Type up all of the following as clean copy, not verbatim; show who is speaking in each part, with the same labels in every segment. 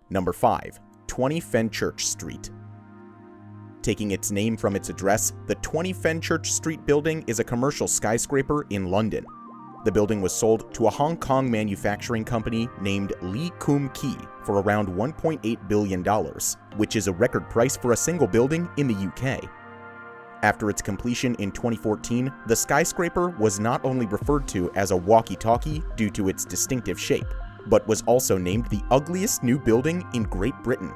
Speaker 1: Number 5. 20 Fenchurch Street. Taking its name from its address, the 20 Fenchurch Street building is a commercial skyscraper in London. The building was sold to a Hong Kong manufacturing company named Lee Kum Kee for around $1.8 billion, which is a record price for a single building in the UK. After its completion in 2014, the skyscraper was not only referred to as a walkie-talkie due to its distinctive shape, but was also named the ugliest new building in Great Britain.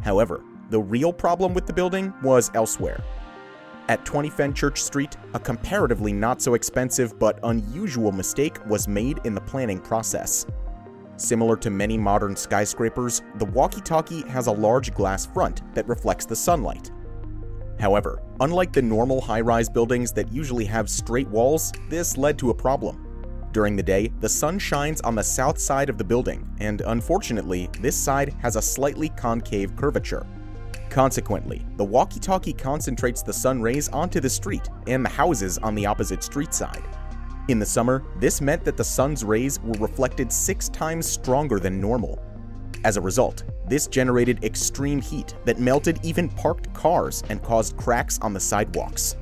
Speaker 1: However, the real problem with the building was elsewhere. At 20 Fenchurch Street, a comparatively not so expensive but unusual mistake was made in the planning process. Similar to many modern skyscrapers, the walkie-talkie has a large glass front that reflects the sunlight. However, unlike the normal high-rise buildings that usually have straight walls, this led to a problem. During the day, the sun shines on the south side of the building, and unfortunately, this side has a slightly concave curvature. Consequently, the walkie-talkie concentrates the sun rays onto the street and the houses on the opposite street side. In the summer, this meant that the sun's rays were reflected 6 times stronger than normal. As a result, this generated extreme heat that melted even parked cars and caused cracks on the sidewalks.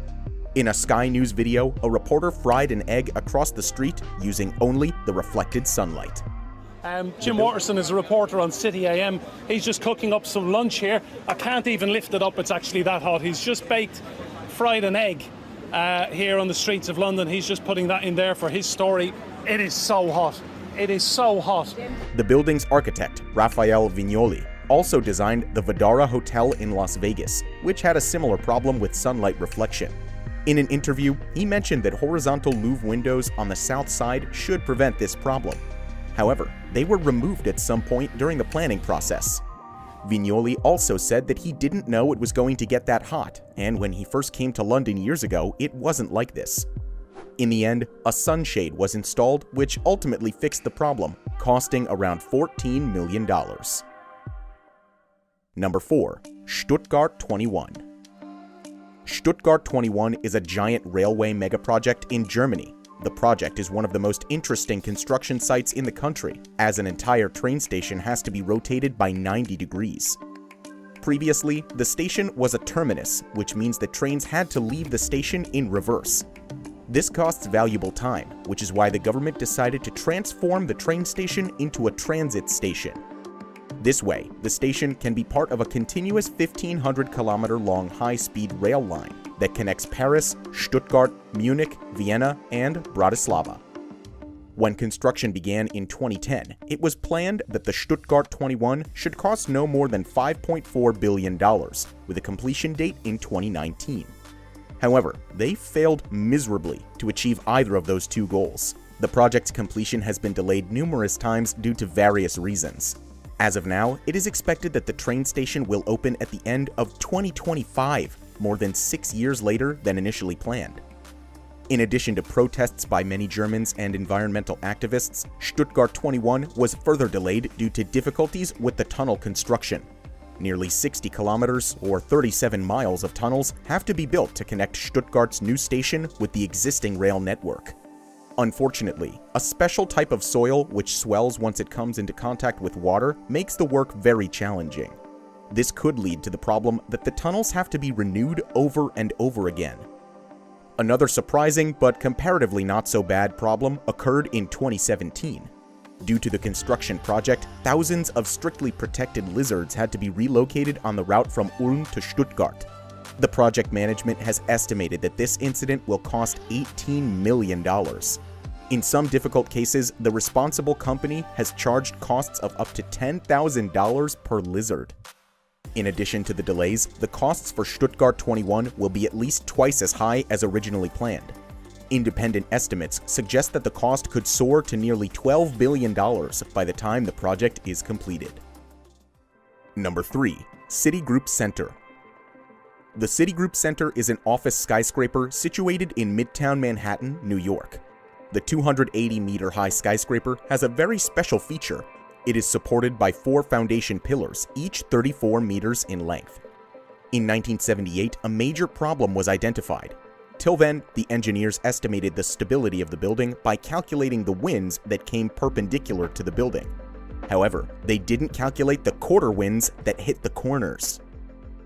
Speaker 1: In a Sky News video, a reporter fried an egg across the street using only the reflected sunlight.
Speaker 2: Jim Watterson is a reporter on City AM. He's just cooking up some lunch here. I can't even lift it up, it's actually that hot. He's just fried an egg here on the streets of London. He's just putting that in there for his story. It is so hot. It is so hot.
Speaker 1: The building's architect, Raphael Vignoli, also designed the Vdara Hotel in Las Vegas, which had a similar problem with sunlight reflection. In an interview, he mentioned that horizontal louve windows on the south side should prevent this problem. However, they were removed at some point during the planning process. Vignoli also said that he didn't know it was going to get that hot, and when he first came to London years ago, it wasn't like this. In the end, a sunshade was installed, which ultimately fixed the problem, costing around $14 million. Number 4. Stuttgart 21. Stuttgart 21 is a giant railway megaproject in Germany. The project is one of the most interesting construction sites in the country, as an entire train station has to be rotated by 90 degrees. Previously, the station was a terminus, which means that trains had to leave the station in reverse. This costs valuable time, which is why the government decided to transform the train station into a transit station. This way, the station can be part of a continuous 1,500-kilometer-long high-speed rail line that connects Paris, Stuttgart, Munich, Vienna, and Bratislava. When construction began in 2010, it was planned that the Stuttgart 21 should cost no more than $5.4 billion, with a completion date in 2019. However, they failed miserably to achieve either of those two goals. The project's completion has been delayed numerous times due to various reasons. As of now, it is expected that the train station will open at the end of 2025, more than 6 years later than initially planned. In addition to protests by many Germans and environmental activists, Stuttgart 21 was further delayed due to difficulties with the tunnel construction. Nearly 60 kilometers, or 37 miles of tunnels, have to be built to connect Stuttgart's new station with the existing rail network. Unfortunately, a special type of soil which swells once it comes into contact with water makes the work very challenging. This could lead to the problem that the tunnels have to be renewed over and over again. Another surprising but comparatively not so bad problem occurred in 2017. Due to the construction project, thousands of strictly protected lizards had to be relocated on the route from Ulm to Stuttgart. The project management has estimated that this incident will cost $18 million. In some difficult cases, the responsible company has charged costs of up to $10,000 per lizard. In addition to the delays, the costs for Stuttgart 21 will be at least twice as high as originally planned. Independent estimates suggest that the cost could soar to nearly $12 billion by the time the project is completed. Number 3. Citigroup Center. The Citigroup Center is an office skyscraper situated in Midtown Manhattan, New York. The 280-meter-high skyscraper has a very special feature. It is supported by 4 foundation pillars, each 34 meters in length. In 1978, a major problem was identified. Till then, the engineers estimated the stability of the building by calculating the winds that came perpendicular to the building. However, they didn't calculate the quarter winds that hit the corners.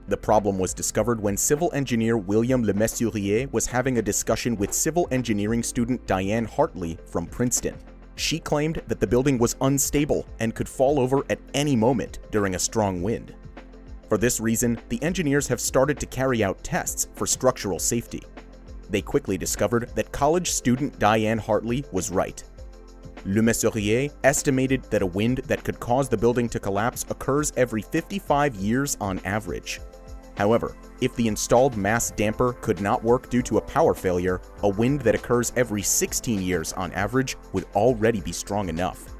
Speaker 1: The problem was discovered when civil engineer William Le Mesurier was having a discussion with civil engineering student Diane Hartley from Princeton. She claimed that the building was unstable and could fall over at any moment during a strong wind. For this reason, the engineers have started to carry out tests for structural safety. They quickly discovered that college student Diane Hartley was right. Le Mesurier estimated that a wind that could cause the building to collapse occurs every 55 years on average. However, if the installed mass damper could not work due to a power failure, a wind that occurs every 16 years on average would already be strong enough.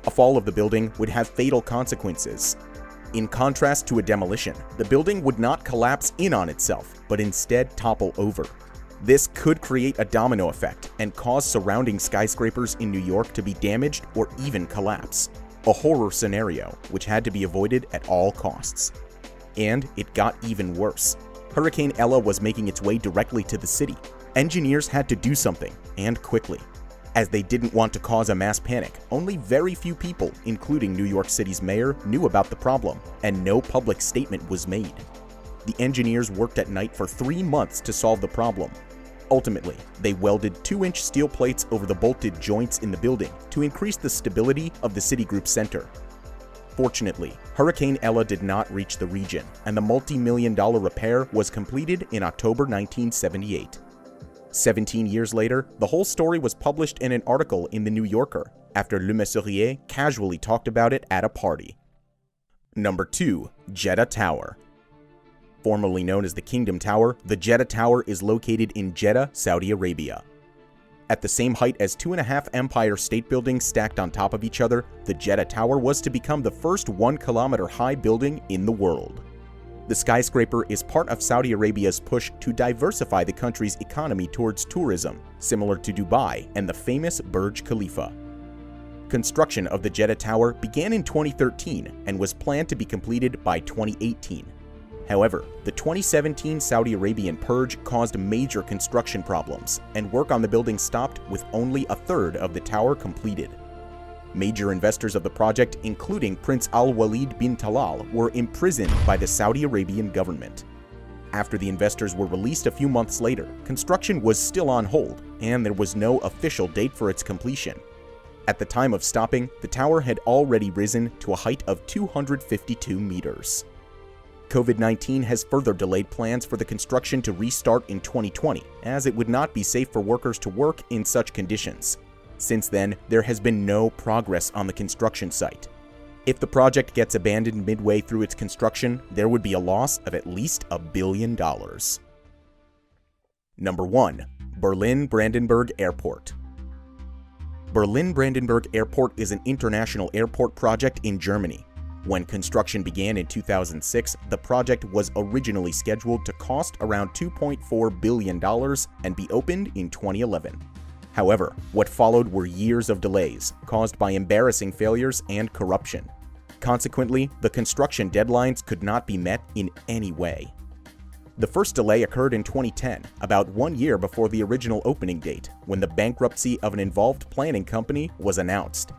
Speaker 1: A fall of the building would have fatal consequences. In contrast to a demolition, the building would not collapse in on itself, but instead topple over. This could create a domino effect and cause surrounding skyscrapers in New York to be damaged or even collapse. A horror scenario which had to be avoided at all costs. And it got even worse. Hurricane Ella was making its way directly to the city. Engineers had to do something, and quickly. As they didn't want to cause a mass panic, only very few people, including New York City's mayor, knew about the problem, and no public statement was made. The engineers worked at night for 3 months to solve the problem. Ultimately, they welded 2-inch steel plates over the bolted joints in the building to increase the stability of the Citigroup Center. Fortunately, Hurricane Ella did not reach the region, and the multi-million-dollar repair was completed in October 1978. 17 years later, the whole story was published in an article in The New Yorker, after Le Mesurier casually talked about it at a party. Number 2. Jeddah Tower. Formerly known as the Kingdom Tower, the Jeddah Tower is located in Jeddah, Saudi Arabia. At the same height as 2.5 Empire State Buildings stacked on top of each other, the Jeddah Tower was to become the first 1-kilometer-high building in the world. The skyscraper is part of Saudi Arabia's push to diversify the country's economy towards tourism, similar to Dubai and the famous Burj Khalifa. Construction of the Jeddah Tower began in 2013 and was planned to be completed by 2018. However, the 2017 Saudi Arabian purge caused major construction problems, and work on the building stopped with only a third of the tower completed. Major investors of the project, including Prince Al-Walid bin Talal, were imprisoned by the Saudi Arabian government. After the investors were released a few months later, construction was still on hold, and there was no official date for its completion. At the time of stopping, the tower had already risen to a height of 252 meters. COVID-19 has further delayed plans for the construction to restart in 2020, as it would not be safe for workers to work in such conditions. Since then, there has been no progress on the construction site. If the project gets abandoned midway through its construction, there would be a loss of at least $1 billion. Number 1. Berlin-Brandenburg Airport. Berlin-Brandenburg Airport is an international airport project in Germany. When construction began in 2006, the project was originally scheduled to cost around $2.4 billion and be opened in 2011. However, what followed were years of delays, caused by embarrassing failures and corruption. Consequently, the construction deadlines could not be met in any way. The first delay occurred in 2010, about 1 year before the original opening date, when the bankruptcy of an involved planning company was announced.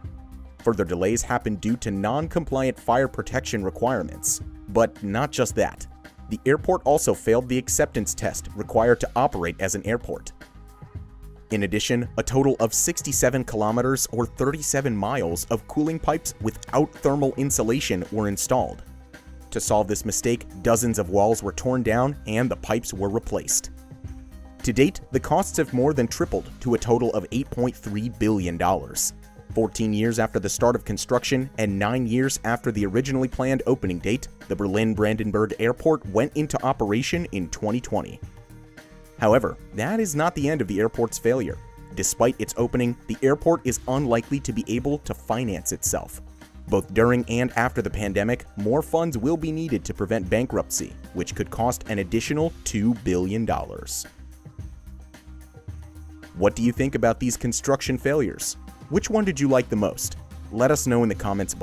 Speaker 1: Further delays happened due to non-compliant fire protection requirements. But not just that. The airport also failed the acceptance test required to operate as an airport. In addition, a total of 67 kilometers or 37 miles of cooling pipes without thermal insulation were installed. To solve this mistake, dozens of walls were torn down and the pipes were replaced. To date, the costs have more than tripled to a total of $8.3 billion. 14 years after the start of construction and 9 years after the originally planned opening date, the Berlin-Brandenburg Airport went into operation in 2020. However, that is not the end of the airport's failure. Despite its opening, the airport is unlikely to be able to finance itself. Both during and after the pandemic, more funds will be needed to prevent bankruptcy, which could cost an additional $2 billion. What do you think about these construction failures? Which one did you like the most? Let us know in the comments below.